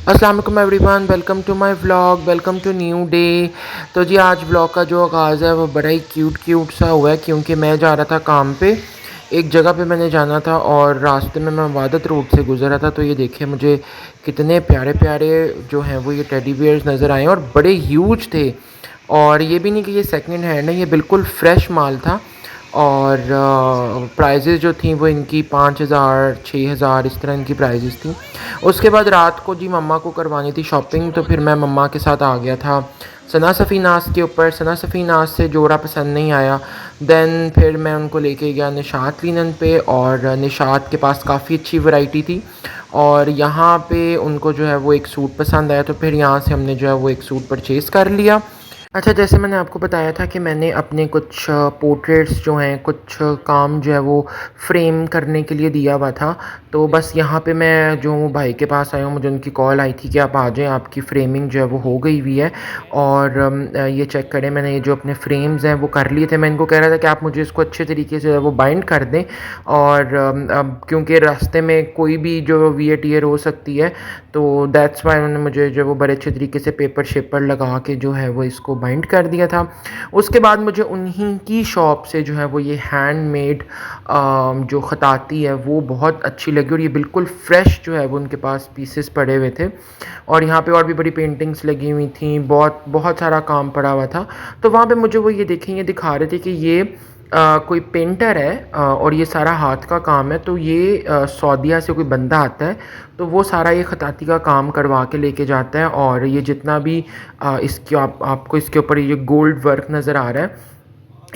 अस्सलाम वालेकुम everyone, welcome to my vlog, welcome to new day. तो जी आज व्लॉग का जो आगाज़ है वो बड़ा ही क्यूट सा हुआ है क्योंकि मैं जा रहा था काम पे। एक जगह पे मैंने जाना था और रास्ते में मैं वादत रोड से गुज़र रहा था। तो ये देखिए मुझे कितने प्यारे प्यारे जो हैं वो ये टेडी बियर्स नज़र आए और बड़े ह्यूज थे। और ये भी नहीं कि ये सेकंड हैंड है, ये बिल्कुल फ्रेश माल था। और प्राइजेज़ जो थी वो इनकी 5,000 6,000 इस तरह इनकी प्राइजेज़ थी। उसके बाद रात को जी मम्मा को करवानी थी शॉपिंग, तो फिर मैं मम्मा के साथ आ गया था सना सफ़ीनास के ऊपर। सना सफ़ीनास से जोड़ा पसंद नहीं आया। देन फिर मैं उनको लेके गया निशात लिनन पे, और निशात के पास काफ़ी अच्छी वैरायटी थी। और यहाँ पे उनको जो है वो एक सूट पसंद आया, तो फिर यहाँ से हमने जो है वो एक सूट परचेज़ कर लिया। अच्छा, जैसे मैंने आपको बताया था कि मैंने अपने कुछ पोर्ट्रेट्स जो हैं, कुछ काम जो है वो फ़्रेम करने के लिए दिया हुआ था। तो बस यहाँ पे मैं जो हूँ भाई के पास आया हूँ, मुझे उनकी कॉल आई थी कि आप आ जाएँ, आपकी फ़्रेमिंग जो है वो हो गई हुई है। और ये चेक करें, मैंने ये जो अपने फ्रेम्स हैं वो कर लिए थे। मैं इनको कह रहा था कि आप मुझे इसको अच्छे तरीके से जो है वो बाइंड कर दें। और अब क्योंकि रास्ते में कोई भी जो वियर टियर हो सकती है, तो दैट्स वाई उन्होंने मुझे जो वो बड़े अच्छे तरीके से पेपर शेपर लगा के जो है वो इसको बाइंड कर दिया था। उसके बाद मुझे उन्हीं की शॉप से जो है वो ये हैंडमेड जो ख़ताती है वो बहुत अच्छी लगी, और ये बिल्कुल फ्रेश जो है वो उनके पास पीसेस पड़े हुए थे। और यहाँ पे और भी बड़ी पेंटिंग्स लगी हुई थी, बहुत बहुत सारा काम पड़ा हुआ था। तो वहाँ पे मुझे वो ये देखें, ये दिखा रहे थे कि ये कोई पेंटर है, और ये सारा हाथ का काम है। तो ये सऊदीया से कोई बंदा आता है, तो वो सारा ये ख़ताती का काम करवा के लेके जाता है। और ये जितना भी इसकी आपको इसके ऊपर ये गोल्ड वर्क नज़र आ रहा है,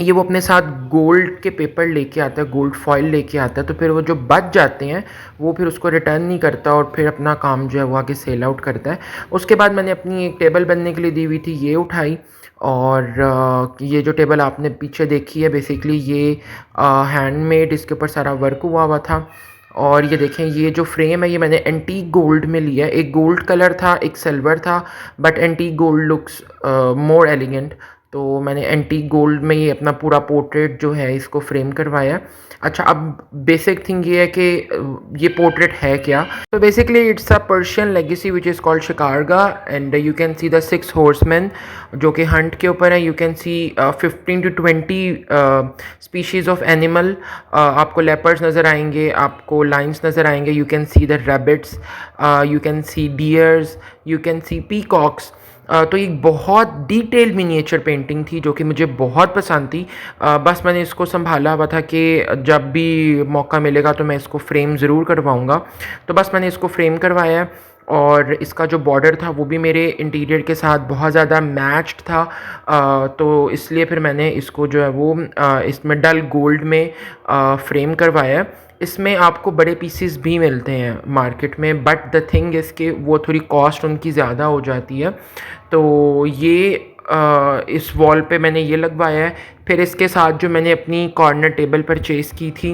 ये वो अपने साथ गोल्ड के पेपर लेके आता है, गोल्ड फॉइल लेके आता है। तो फिर वो जो बच जाते हैं वो फिर उसको रिटर्न नहीं करता, और फिर अपना काम जो है वो आगे सेल आउट करता है। उसके बाद मैंने अपनी एक टेबल बनने के लिए दी हुई थी, ये उठाई। और ये जो टेबल आपने पीछे देखी है, बेसिकली ये हैंडमेड, इसके ऊपर सारा वर्क हुआ हुआ था। और ये देखें, ये जो फ्रेम है ये मैंने एंटीक गोल्ड में लिया है। एक गोल्ड कलर था, एक सिल्वर था, but antique gold looks more elegant. तो मैंने एंटीक गोल्ड में ये अपना पूरा पोर्ट्रेट जो है इसको फ्रेम करवाया। अच्छा, अब बेसिक थिंग ये है कि ये पोर्ट्रेट है क्या। तो basically it's a Persian legacy which is called Shikargah, and you can see the 6 horseman जो कि हंट के ऊपर है। You can see 15 to 20 species of animal. आपको लेपर्ड्स नज़र आएंगे, आपको लाइन्स नज़र आएंगे, you can see the rabbits, you can see deers, you can see peacocks. तो एक बहुत डिटेल मिनिएचर पेंटिंग थी जो कि मुझे बहुत पसंद थी। बस मैंने इसको संभाला हुआ था कि जब भी मौका मिलेगा तो मैं इसको फ्रेम ज़रूर करवाऊँगा। तो बस मैंने इसको फ्रेम करवाया है। और इसका जो बॉर्डर था वो भी मेरे इंटीरियर के साथ बहुत ज़्यादा मैच्ड था। तो इसलिए फिर मैंने इसको जो है वो इसमें डल गोल्ड में फ्रेम करवाया है। इसमें आपको बड़े पीसेस भी मिलते हैं मार्केट में, बट द थिंग इज़ कि वो थोड़ी कॉस्ट उनकी ज़्यादा हो जाती है। तो ये इस वॉल पे मैंने ये लगवाया है। फिर इसके साथ जो मैंने अपनी कॉर्नर टेबल परचेज़ की थी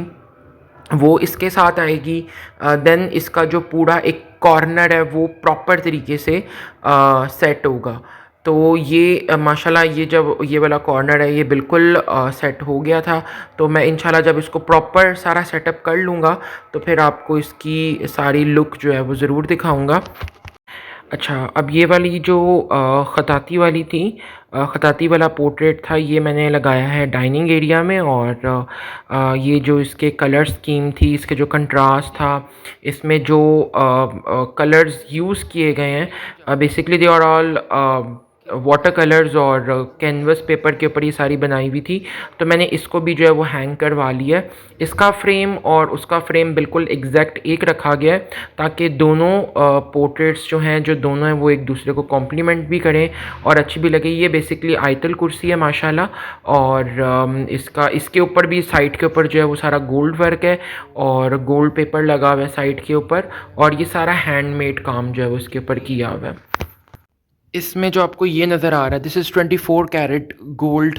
वो इसके साथ आएगी। देन इसका जो पूरा एक कॉर्नर है वो प्रॉपर तरीके से सेट होगा। तो ये माशाल्लाह ये जब ये वाला कॉर्नर है ये बिल्कुल सेट हो गया था। तो मैं इंशाल्लाह जब इसको प्रॉपर सारा सेटअप कर लूँगा तो फिर आपको इसकी सारी लुक जो है वो ज़रूर दिखाऊँगा। अच्छा, अब ये वाली जो ख़ताती वाली थी, ख़ताती वाला पोर्ट्रेट था, ये मैंने लगाया है डाइनिंग एरिया में। और ये जो इसके कलर स्कीम थी, इसके जो कंट्रास्ट था, इसमें जो कलर्स यूज़ किए गए हैं, basically they are all water colours, और कैनवस पेपर के ऊपर ये सारी बनाई हुई थी। तो मैंने इसको भी जो है वो हैंग करवा लिया है। इसका फ्रेम और उसका फ्रेम बिल्कुल एग्जैक्ट एक रखा गया है, ताकि दोनों पोर्ट्रेट्स जो हैं, जो दोनों हैं वो एक दूसरे को कॉम्प्लीमेंट भी करें और अच्छी भी लगे। ये बेसिकली आयतल कुर्सी है माशाल्लाह। और इसका इसके ऊपर भी साइड के ऊपर जो है वो सारा गोल्ड वर्क है, और गोल्ड पेपर लगा हुआ है साइड के ऊपर, और ये सारा हैंडमेड काम जो है वो इसके ऊपर किया हुआ है। इसमें जो आपको ये नज़र आ रहा है, this is 24 carat gold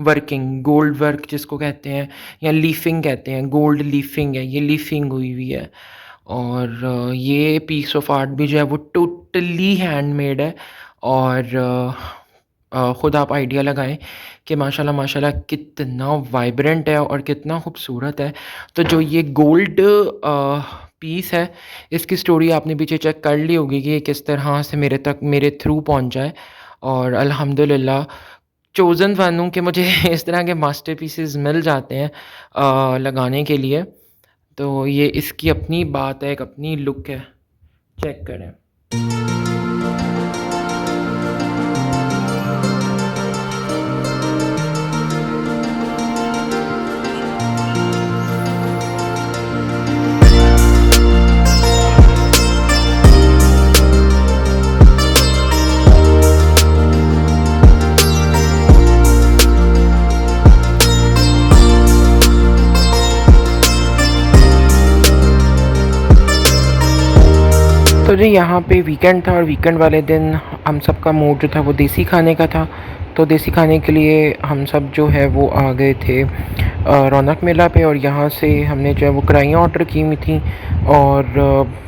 working, gold work जिसको कहते हैं, या लीफिंग कहते हैं, गोल्ड लीफिंग है, ये लीफिंग हुई हुई है। और ये पीस ऑफ आर्ट भी जो है वो टोटली हैंडमेड है। और ख़ुद आप आइडिया लगाएं कि माशाल्लाह माशाल्लाह कितना वाइब्रेंट है और कितना खूबसूरत है। तो जो ये गोल्ड पीस है। इसकी स्टोरी आपने पीछे चेक कर ली होगी कि ये किस तरह से मेरे थ्रू पहुँचा है और अल्हम्दुलिल्लाह चोज़न वन हूँ कि मुझे इस तरह के मास्टरपीसेस मिल जाते हैं लगाने के लिए। तो ये इसकी अपनी बात है, एक अपनी लुक है, चेक करें। तो जी यहाँ पे वीकेंड था और वीकेंड वाले दिन हम सब का मूड जो था वो देसी खाने का था। तो देसी खाने के लिए हम सब जो है वो आ गए थे रौनक मेला पे और यहाँ से हमने जो है वो कढ़ाइयाँ ऑर्डर की हुई थी और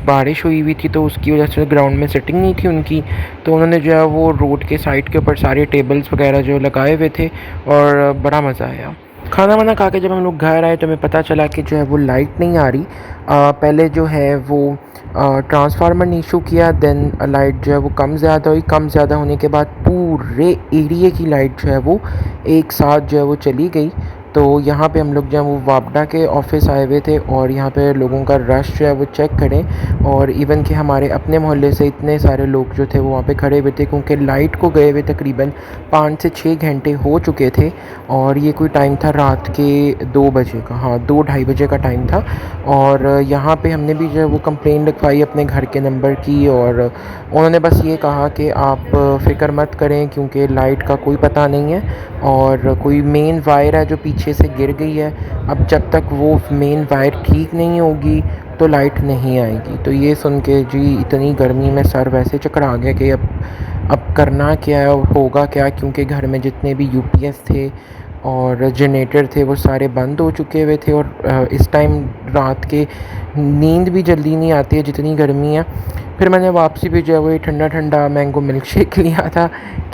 बारिश हुई हुई थी तो उसकी वजह से ग्राउंड में सिटिंग नहीं थी उनकी। तो उन्होंने जो है वो रोड के साइड के ऊपर सारे टेबल्स वगैरह जो लगाए हुए थे और बड़ा मज़ा आया। खाना वाना खा के जब हम लोग घर आए तो हमें पता चला कि जो है वो लाइट नहीं आ रही। पहले जो है वो ट्रांसफार्मर ने इशू किया, देन लाइट जो है वो कम ज़्यादा हुई। कम ज़्यादा होने के बाद पूरे एरिए की लाइट जो है वो एक साथ जो है वो चली गई। तो यहाँ पे हम लोग जो है वो वापडा के ऑफिस आए हुए थे और यहाँ पे लोगों का रश जो है वो चेक करें और इवन कि हमारे अपने मोहल्ले से इतने सारे लोग जो थे वो वहाँ पे खड़े हुए थे क्योंकि लाइट को गए हुए तकरीबन 5 से 6 घंटे हो चुके थे और ये कोई टाइम था रात के 2 बजे का, हाँ 2 ढाई बजे का टाइम था। और यहाँ पे हमने भी जो है वो कंप्लेंट लिखवाई अपने घर के नंबर की और उन्होंने बस ये कहा कि आप फ़िक्र मत करें क्योंकि लाइट का कोई पता नहीं है और कोई मेन वायर है जो पीछे से गिर गई है। अब जब तक वो मेन वायर ठीक नहीं होगी तो लाइट नहीं आएगी। तो ये सुन के जी इतनी गर्मी में सर वैसे चक्कर आ गया कि अब करना क्या है और होगा क्या, क्योंकि घर में जितने भी यूपीएस थे और जनरेटर थे वो सारे बंद हो चुके हुए थे और इस टाइम रात के नींद भी जल्दी नहीं आती है जितनी गर्मी है। फिर मैंने वापसी पे जो है वो ठंडा ठंडा मैंगो मिल्क शेक लिया था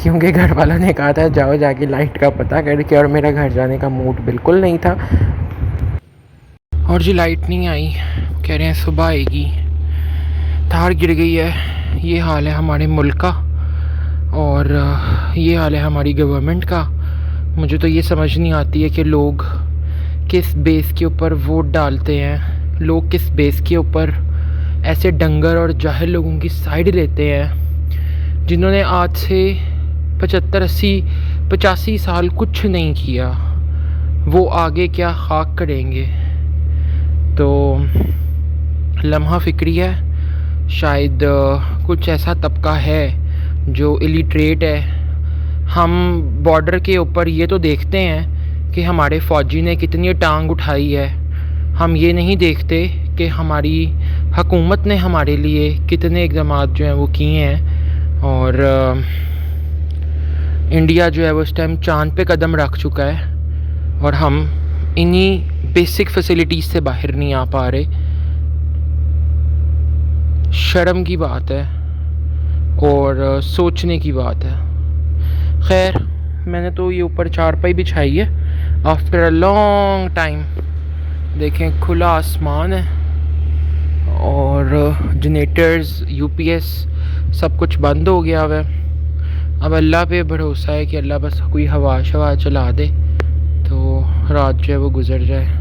क्योंकि घर वालों ने कहा था जाओ जाके लाइट का पता करके, और मेरा घर जाने का मूड बिल्कुल नहीं था। और जी लाइट नहीं आई, कह रहे हैं सुबह आएगी। तार गिर गई है। ये हाल है हमारे मुल्क का और ये हाल है हमारी गवर्नमेंट का। मुझे तो ये समझ नहीं आती है कि लोग किस बेस के ऊपर वोट डालते हैं, लोग किस बेस के ऊपर ऐसे डंगर और जाहिल लोगों की साइड लेते हैं जिन्होंने आज से 75 80 85 साल कुछ नहीं किया, वो आगे क्या खाक करेंगे। तो लम्हा फ़िक्री है, शायद कुछ ऐसा तबका है जो इलिटरेट है। हम बॉर्डर के ऊपर ये तो देखते हैं कि हमारे फ़ौजी ने कितनी टांग उठाई है, हम ये नहीं देखते कि हमारी हुकूमत ने हमारे लिए कितने इक़दाम जो हैं वो किए हैं। और इंडिया जो है वो इस टाइम चाँद पे कदम रख चुका है और हम इन्हीं बेसिक फैसिलिटीज़ से बाहर नहीं आ पा रहे। शर्म की बात है और सोचने की बात है। खैर मैंने तो ये ऊपर चारपाई बिछाई है आफ्टर अ लॉन्ग टाइम। देखें खुला आसमान है और जनरेटर्स यूपीएस सब कुछ बंद हो गया हुआ है। अब अल्लाह पे भरोसा है कि अल्लाह बस कोई हवा शवा चला दे तो रात जो है वो गुज़र जाए।